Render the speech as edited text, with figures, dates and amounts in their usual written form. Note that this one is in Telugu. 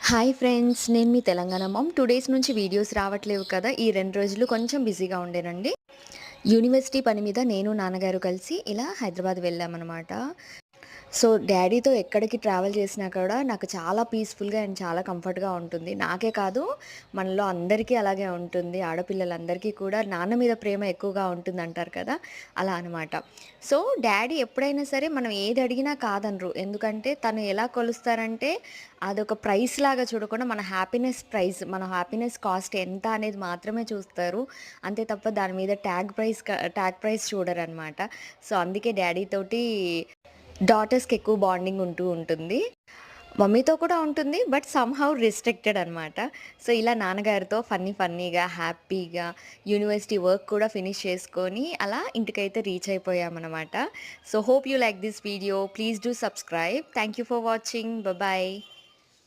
హాయ్ ఫ్రెండ్స్, నేను మీ తెలంగాణ మామ్. 2 డేస్ నుంచి వీడియోస్ రావట్లేవు కదా! ఈ 2 రోజులు కొంచెం బిజీగా ఉండేనండి. యూనివర్సిటీ పని మీద నేను, నాన్నగారు కలిసి ఇలా హైదరాబాద్ వెళ్ళామనమాట. సో, డ్యాడీతో ఎక్కడికి ట్రావెల్ చేసినా కూడా నాకు చాలా పీస్‌ఫుల్‌గా అండ్ చాలా కంఫర్ట్‌గా ఉంటుంది. నాకే కాదు, మనలో అందరికీ అలాగే ఉంటుంది. ఆడపిల్లలందరికీ కూడా నాన్న మీద ప్రేమ ఎక్కువగా ఉంటుందంటారు కదా! అలా అనమాట. సో, డ్యాడీ ఎప్పుడైనా సరే మనం ఏది అడిగినా కాదనరు. ఎందుకంటే తను ఎలా కొలుస్తారంటే అదొక ప్రైస్‌లాగా చూడకుండా మన హ్యాపీనెస్ ప్రైస్, మన హ్యాపీనెస్ కాస్ట్ ఎంత అనేది మాత్రమే చూస్తారు. అంతే తప్ప దాని మీద ట్యాగ్ ప్రైస్ చూడరనమాట. సో, అందుకే డ్యాడీ తోటి డాటర్స్‌కి ఎక్కువ బాండింగ్ ఉంటూ ఉంటుంది. మమ్మీతో కూడా ఉంటుంది. బట్ సమ్‌హౌ రిస్ట్రిక్టెడ్ అనమాట. సో, ఇలా నాన్నగారితో ఫన్నీగా, హ్యాపీగా యూనివర్సిటీ వర్క్ కూడా ఫినిష్ చేసుకొని అలా ఇంటికైతే రీచ్ అయిపోయామనమాట. So, hope you like this video. Please do subscribe. Thank you for watching. Bye.